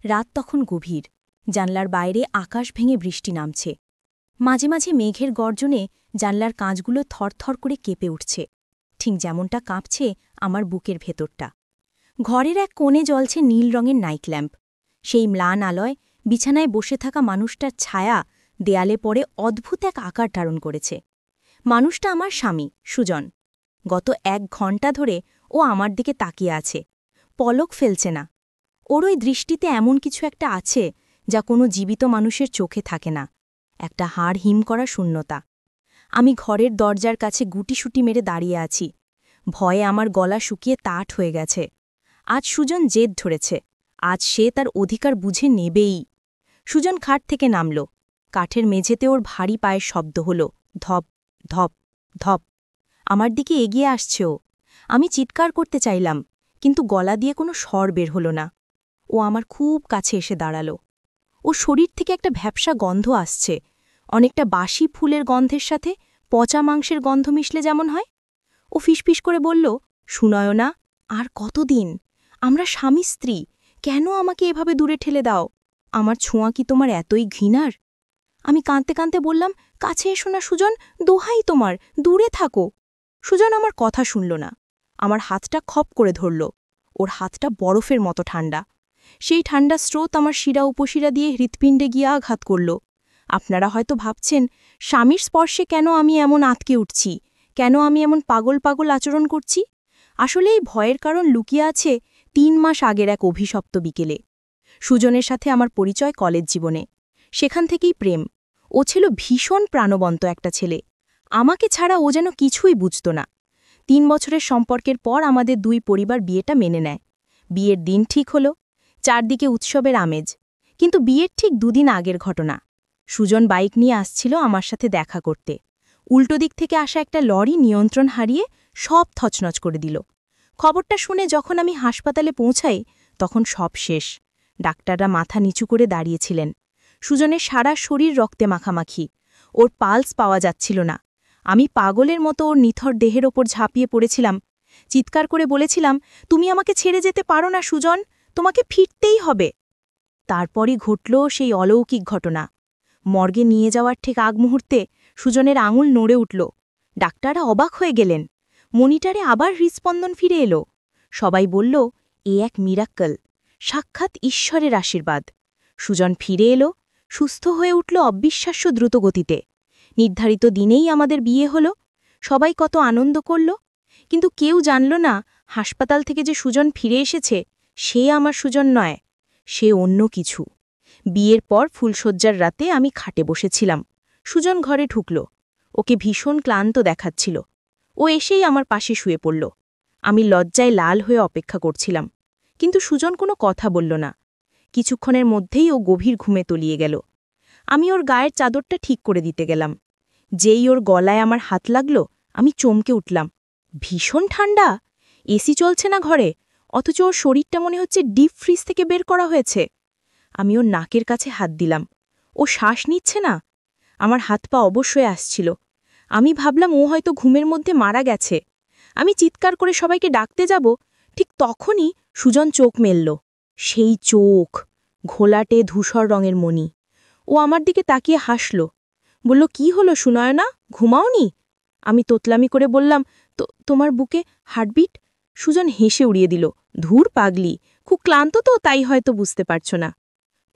রাত তখন গভীর, জানলার বাইরে আকাশ ভেঙে বৃষ্টি নামছে। মাঝে মাঝে মেঘের গর্জনে জানলার কাঁচগুলো থরথর করে কেঁপে উঠছে, ঠিক যেমনটা কাঁপছে আমার বুকের ভেতরটা। ঘরের এক কোণে জ্বলছে নীল রঙের নাইট ল্যাম্প। সেই ম্লান আলোয় বিছানায় বসে থাকা মানুষটার ছায়া দেয়ালে পড়ে অদ্ভুত এক আকার ধারণ করেছে। মানুষটা আমার স্বামী, সুজন। গত 1 ঘণ্টা ধরে ও আমার দিকে তাকিয়ে আছে, পলক ফেলছে না। ওর ওই দৃষ্টিতে এমন কিছু একটা আছে যা কোনো জীবিত মানুষের চোখে থাকে না, একটা হাড় হিম করা শূন্যতা। আমি ঘরের দরজার কাছে গুটিসুটি মেরে দাঁড়িয়ে আছি, ভয়ে আমার গলা শুকিয়ে তাট হয়ে গেছে। আজ সুজন জেদ ধরেছে, আজ সে তার অধিকার বুঝে নেবেই। সুজন খাট থেকে নামল, কাঠের মেঝেতে ওর ভারী পায়ের শব্দ হল, ধপ ধপ ধপ। আমার দিকে এগিয়ে আসছে ও। আমি চিৎকার করতে চাইলাম, কিন্তু গলা দিয়ে কোনো স্বর বের হল না। ও আমার খুব কাছে এসে দাঁড়াল। ও শরীর থেকে একটা ভ্যাপসা গন্ধ আসছে, অনেকটা বাসি ফুলের গন্ধের সাথে পচা মাংসের গন্ধ মিশলে যেমন হয়। ও ফিসফিস করে বলল, সুনয়না, আর কতদিন? আমরা স্বামী স্ত্রী, কেন আমাকে এভাবে দূরে ঠেলে দাও? আমার ছোঁয়া কি তোমার এতই ঘৃণার? আমি কাঁদতে কাঁদতে বললাম, কাছে এসো না সুজন, দোহাই তোমার, দূরে থাকো। সুজন আমার কথা শুনল না, আমার হাতটা খপ করে ধরল। ওর হাতটা বরফের মতো ঠান্ডা। সেই ঠান্ডা স্রোত আমার শিরা উপশিরা দিয়ে হৃৎপিণ্ডে গিয়ে আঘাত করল। আপনারা হয়তো ভাবছেন, স্বামীর স্পর্শে কেন আমি এমন আঁতকে উঠছি, কেন আমি এমন পাগল পাগল আচরণ করছি? আসলে এই ভয়ের কারণ লুকিয়ে আছে 3 মাস আগের এক অভিশপ্ত বিকেলে। সুজনের সাথে আমার পরিচয় কলেজ জীবনে, সেখান থেকেই প্রেম। ও ছিল ভীষণ প্রাণবন্ত একটা ছেলে, আমাকে ছাড়া ও যেন কিছুই বুঝত না। 3 বছরের সম্পর্কের পর আমাদের 2 পরিবার বিয়েটা মেনে নেয়। বিয়ের দিন ঠিক হল, চারদিকে উৎসবের আমেজ। কিন্তু বিয়ের ঠিক 2 দিন আগের ঘটনা। সুজন বাইক নিয়ে আসছিল আমার সাথে দেখা করতে। উল্টো দিক থেকে আসা একটা লরি নিয়ন্ত্রণ হারিয়ে সব থচনচ করে দিল। খবরটা শুনে যখন আমি হাসপাতালে পৌঁছাই, তখন সব শেষ। ডাক্তাররা মাথা নিচু করে দাঁড়িয়েছিলেন। সুজনের সারা শরীর রক্তে মাখামাখি, ওর পালস পাওয়া যাচ্ছিল না। আমি পাগলের মতো ওর নিথর দেহের ওপর ঝাঁপিয়ে পড়েছিলাম, চিৎকার করে বলেছিলাম, তুমি আমাকে ছেড়ে যেতে পারো না সুজন, তোমাকে ফিরতেই হবে। তারপরই ঘটল সেই অলৌকিক ঘটনা। মর্গে নিয়ে যাওয়ার ঠিক আগ মুহূর্তে সুজনের আঙুল নড়ে উঠল। ডাক্তাররা অবাক হয়ে গেলেন। মনিটরে আবার হৃৎস্পন্দন ফিরে এলো। সবাই বলল, এ এক মিরাক্কল, সাক্ষাৎ ঈশ্বরের আশীর্বাদ। সুজন ফিরে এলো, সুস্থ হয়ে উঠল অবিশ্বাস্য দ্রুতগতিতে। নির্ধারিত দিনেই আমাদের বিয়ে হল। সবাই কত আনন্দ করল, কিন্তু কেউ জানল না হাসপাতাল থেকে যে সুজন ফিরে এসেছে, সে আমার সুজন নয়, সে অন্য কিছু। বিয়ের পর ফুলশয্যার রাতে আমি খাটে বসেছিলাম। সুজন ঘরে ঢুকল। ওকে ভীষণ ক্লান্ত দেখাচ্ছিল। ও এসেই আমার পাশে শুয়ে পড়ল। আমি লজ্জায় লাল হয়ে অপেক্ষা করছিলাম, কিন্তু সুজন কোনো কথা বলল না। কিছুক্ষণের মধ্যেই ও গভীর ঘুমে তলিয়ে গেল। আমি ওর গায়ের চাদরটা ঠিক করে দিতে গেলাম। যেই ওর গলায় আমার হাত লাগল, আমি চমকে উঠলাম। ভীষণ ঠান্ডা, এসি চলছে না ঘরে, অথচ ওর শরীরটা মনে হচ্ছে ডিপ ফ্রিজ থেকে বের করা হয়েছে। আমি ওর নাকের কাছে হাত দিলাম। ও শ্বাস নিচ্ছে না। আমার হাত পা অবশ্যই আসছিল। আমি ভাবলাম ও হয়তো ঘুমের মধ্যে মারা গেছে। আমি চিৎকার করে সবাইকে ডাকতে যাব, ঠিক তখনই সুজন চোখ মেলল। সেই চোখ, ঘোলাটে ধূসর রঙের মণি। ও আমার দিকে তাকিয়ে হাসল, বলল, কি হলো সুনয়না, ঘুমাওনি? আমি তোতলামি করে বললাম, তোমার বুকে হার্টবিট। সুজন হেসে উড়িয়ে দিল, ধুর পাগলি, খুব ক্লান্ত তো, তাই হয়তো বুঝতে পারছ না।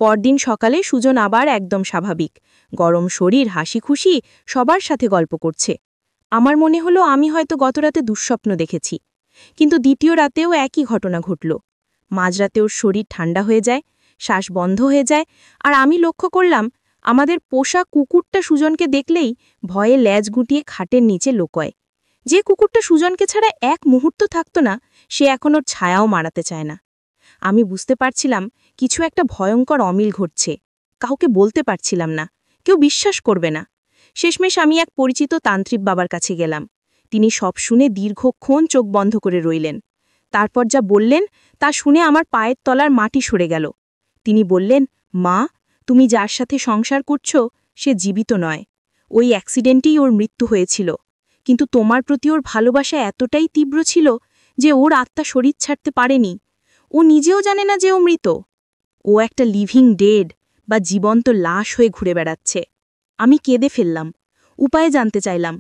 পরদিন সকালে সুজন আবার একদম স্বাভাবিক, গরম শরীর, হাসি খুশি, সবার সাথে গল্প করছে। আমার মনে হলো আমি হয়তো গতরাতে দুঃস্বপ্ন দেখেছি। কিন্তু দ্বিতীয় রাতেও একই ঘটনা ঘটল। মাঝরাতে ওর শরীর ঠান্ডা হয়ে যায়, শ্বাস বন্ধ হয়ে যায়, আর আমি লক্ষ্য করলাম আমাদের পোষা কুকুরটা সুজনকে দেখলেই ভয়ে ল্যাজ গুটিয়ে খাটের নিচে লুকোয়। যে কুকুরটা সুজনকে ছাড়া এক মুহূর্ত থাকত না, সে এখন ওর ছায়াও মারাতে চায় না। আমি বুঝতে পারছিলাম কিছু একটা ভয়ঙ্কর অমিল ঘটছে। কাউকে বলতে পারছিলাম না, কেউ বিশ্বাস করবে না। শেষমেশ আমি এক পরিচিত তান্ত্রিক বাবার কাছে গেলাম। তিনি সব শুনে দীর্ঘক্ষণ চোখ বন্ধ করে রইলেন। তারপর যা বললেন তা শুনে আমার পায়ের তলার মাটি সরে গেল। তিনি বললেন, মা, তুমি যার সাথে সংসার করছ সে জীবিত নয়। ওই অ্যাক্সিডেন্টেই ওর মৃত্যু হয়েছিল, কিন্তু তোমার প্রতি ওর ভালোবাসা এতটাই তীব্র ছিল যে ওর আত্মা শরীর ছাড়তে পারেনি। ও নিজেও জানে না যে ও মৃত। ও একটা লিভিং ডেড বা জীবন্ত লাশ হয়ে ঘুরে বেড়াচ্ছে। আমি কেঁদে ফেললাম। উপায় জানতে চাইলাম।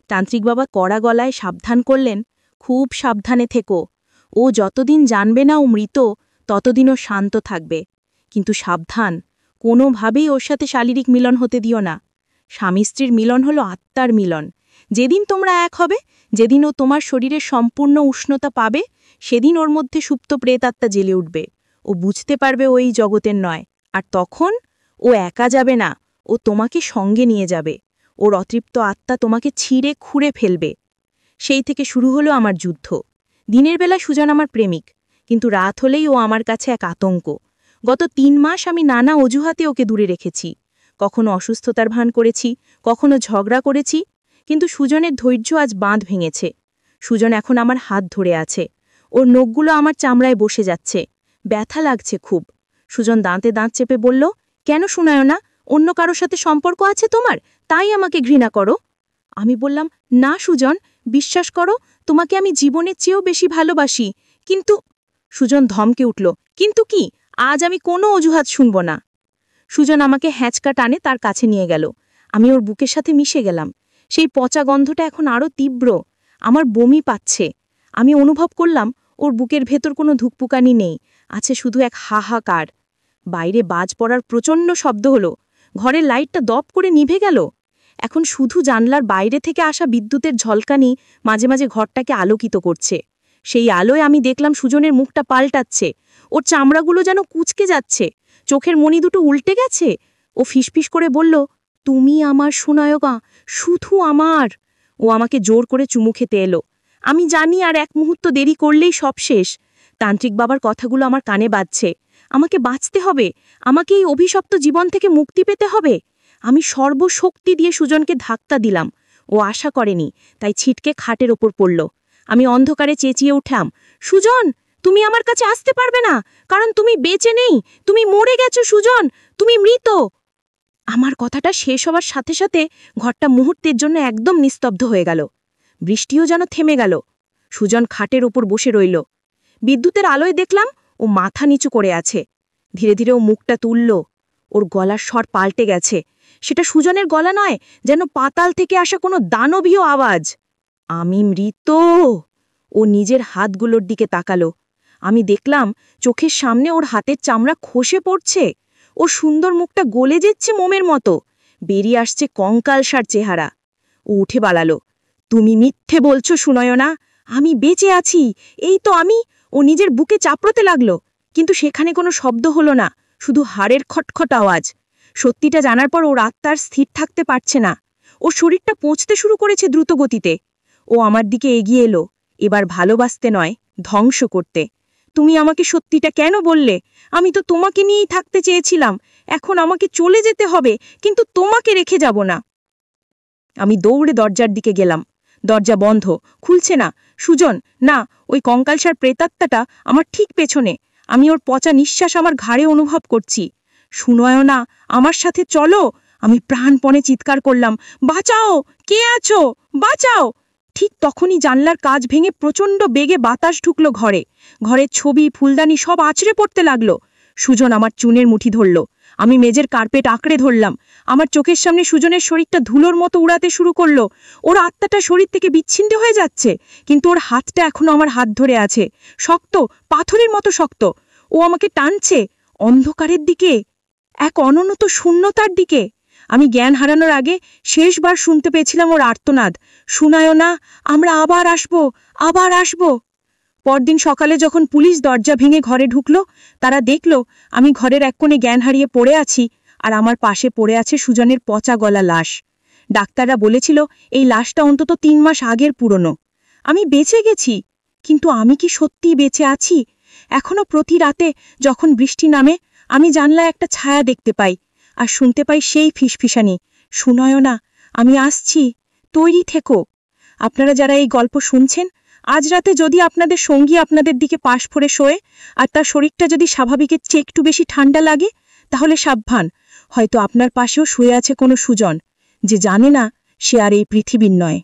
তান্ত্রিক বাবা কড়া গলায় সাবধান করলেন, খুব সাবধানে থেকো। ও যতদিন জানবে না ও মৃত, ততদিনও শান্ত থাকবে। কিন্তু সাবধান, কোনোভাবেই ওর সাথে শারীরিক মিলন হতে দিও না। স্বামী স্ত্রীর মিলন হলো আত্মার মিলন। যেদিন তোমরা এক হবে, যেদিন ও তোমার শরীরের সম্পূর্ণ উষ্ণতা পাবে, সেদিন ওর মধ্যে সুপ্ত প্রেতাত্মা জেলে উঠবে। ও বুঝতে পারবে ও এই জগতের নয়। আর তখন ও একা যাবে না, ও তোমাকে সঙ্গে নিয়ে যাবে। ওর অতৃপ্ত আত্মা তোমাকে ছিঁড়ে খুঁড়ে ফেলবে। সেই থেকে শুরু হলো আমার যুদ্ধ। দিনের বেলা সুজন আমার প্রেমিক, কিন্তু রাত হলেই ও আমার কাছে এক আতঙ্ক। গত ৩ মাস আমি নানা অজুহাতে ওকে দূরে রেখেছি। কখনো অসুস্থতার ভান করেছি, কখনো ঝগড়া করেছি, কিন্তু সুজনের ধৈর্য আজ বাঁধ ভেঙেছে। সুজন এখন আমার হাত ধরে আছে। ওর নখগুলো আমার চামড়ায় বসে যাচ্ছে। ব্যথা লাগছে খুব। সুজন দাঁতে দাঁত চেপে বলল, কেন শোনায় না? অন্য কারোর সাথে সম্পর্ক আছে তোমার, তাই আমাকে ঘৃণা করো? আমি বললাম, না সুজন, বিশ্বাস করো, তোমাকে আমি জীবনের চেয়েও বেশি ভালোবাসি। কিন্তু সুজন ধমকে উঠল, কিন্তু কি? আজ আমি কোনো অজুহাত শুনব না। সুজন আমাকে হ্যাঁচকা টানে তার কাছে নিয়ে গেল। আমি ওর বুকের সাথে মিশে গেলাম। সেই পচা গন্ধটা এখন আরও তীব্র। আমার বমি পাচ্ছে। আমি অনুভব করলাম ওর বুকের ভেতর কোনো ধুকপুকানি নেই, আছে শুধু এক হাহাকার। বাইরে বাজ পড়ার প্রচণ্ড শব্দ হলো। ঘরের লাইটটা দপ করে নিভে গেল। এখন শুধু জানলার বাইরে থেকে আসা বিদ্যুতের ঝলকানি মাঝে মাঝে ঘরটাকে আলোকিত করছে। সেই আলোয় আমি দেখলাম সুজনের মুখটা পাল্টাচ্ছে। ওর চামড়াগুলো যেন কুঁচকে যাচ্ছে, চোখের মণি দুটো উল্টে গেছে। ও ফিসফিস করে বলল, তুমি আমার সুনায়কা, শুধু আমার। ও আমাকে জোর করে চুমু খেতে এলো। আমি জানি আর এক মুহূর্ত দেরি করলেই সব শেষ। তান্ত্রিক বাবার কথাগুলো আমার কানে বাজছে। আমাকে বাঁচতে হবে, আমাকে এই অভিশপ্ত জীবন থেকে মুক্তি পেতে হবে। আমি সর্বশক্তি দিয়ে সুজনকে ধাক্কা দিলাম। ও আশা করেনি, তাই ছিটকে খাটের ওপর পড়ল। আমি অন্ধকারে চেঁচিয়ে উঠলাম, সুজন, তুমি আমার কাছে আসতে পারবে না, কারণ তুমি বেঁচে নেই, তুমি মরে গেছো সুজন, তুমি মৃত। আমার কথাটা শেষ হওয়ার সাথে সাথে ঘরটা মুহূর্তের জন্য একদম নিস্তব্ধ হয়ে গেল। বৃষ্টিও যেন থেমে গেল। সুজন খাটের ওপর বসে রইল। বিদ্যুতের আলোয় দেখলাম ও মাথা নিচু করে আছে। ধীরে ধীরে ও মুখটা তুলল। ওর গলার স্বর পাল্টে গেছে। সেটা সুজনের গলা নয়, যেন পাতাল থেকে আসা কোনো দানবীয় আওয়াজ। আমি মৃত। ও নিজের হাতগুলোর দিকে তাকালো। আমি দেখলাম চোখের সামনে ওর হাতের চামড়া খসে পড়ছে। ওর সুন্দর মুখটা গলে যাচ্ছে মোমের মতো। বেরিয়ে আসছে কঙ্কালসার চেহারা। ও উঠে বাড়ালো, তুমি মিথ্যে বলছো সুনয়না, আমি বেঁচে আছি, এই তো আমি। ও নিজের বুকে চাপড়তে লাগলো, কিন্তু সেখানে কোনো শব্দ হলো না, শুধু হাড়ের খটখট আওয়াজ। সত্যিটা জানার পর ওর আত্মার স্থির থাকতে পারছে না। ওর শরীরটা পৌঁছতে শুরু করেছে দ্রুত গতিতে। ও আমার দিকে এগিয়ে এলো, এবার ভালোবাসতে নয়, ধ্বংস করতে। তুমি আমাকে সত্যিটা কেন বললে? আমি তো তোমাকে নিয়েই থাকতে চেয়েছিলাম। এখন আমাকে চলে যেতে হবে, কিন্তু তোমাকে রেখে যাব না। আমি দৌড়ে দরজার দিকে গেলাম। দরজা বন্ধ, খুলছে না। সুজন না, ওই কঙ্কালসার প্রেতাত্মাটা আমার ঠিক পেছনে। আমি ওর পচা নিঃশ্বাস আমার ঘাড়ে অনুভব করছি। সুনয়না, আমার সাথে চলো। আমি প্রাণপণে চিৎকার করলাম, বাঁচাও, কে আছো, বাঁচাও। ঠিক তখনই জানলার কাঁচ ভেঙে প্রচণ্ড বেগে বাতাস ঢুকলো ঘরে। ঘরের ছবি, ফুলদানি সব আছড়ে পড়তে লাগলো। সুজন আমার চুনের মুঠি ধরল। আমি মেজের কার্পেট আঁকড়ে ধরলাম। আমার চোখের সামনে সুজনের শরীরটা ধুলোর মতো উড়াতে শুরু করলো। ওর আত্মাটা শরীর থেকে বিচ্ছিন্ন হয়ে যাচ্ছে, কিন্তু ওর হাতটা এখনো আমার হাত ধরে আছে, শক্ত, পাথরের মতো শক্ত। ও আমাকে টানছে অন্ধকারের দিকে, এক অনুন্নত শূন্যতার দিকে। আমি জ্ঞান হারানোর আগে শেষবার শুনতে পেয়েছিলাম ওর আর্তনাদ, সুনয়না, আমরা আবার আসবো, আবার আসবো। পরদিন সকালে যখন পুলিশ দরজা ভেঙে ঘরে ঢুকলো, তারা দেখল আমি ঘরের এক কোণে জ্ঞান হারিয়ে পড়ে আছি, আর আমার পাশে পড়ে আছে সুজনের পচা গলা লাশ। ডাক্তাররা বলেছিল এই লাশটা অন্তত ৩ মাস আগের পুরনো। আমি বেঁচে গেছি, কিন্তু আমি কি সত্যিই বেঁচে আছি? এখনো প্রতি রাতে যখন বৃষ্টি নামে, আমি জানলায় একটা ছায়া দেখতে পাই, আর শুনতে পাই সেই ফিসফিসানি, সুনয়না, আমি আসছি, তৈরি থেকো। আপনারা যারা এই গল্প শুনছেন, আজ রাতে যদি আপনাদের সঙ্গী আপনাদের দিকে পাশ ফোরে শোয়ে, আর তার শরীরটা যদি স্বাভাবিকের চেয়ে একটু বেশি ঠান্ডা লাগে, তাহলে সাবধান, হয়তো আপনার পাশেও শুয়ে আছে কোনো সুজন, যে জানে না সে আর এই পৃথিবীর নয়।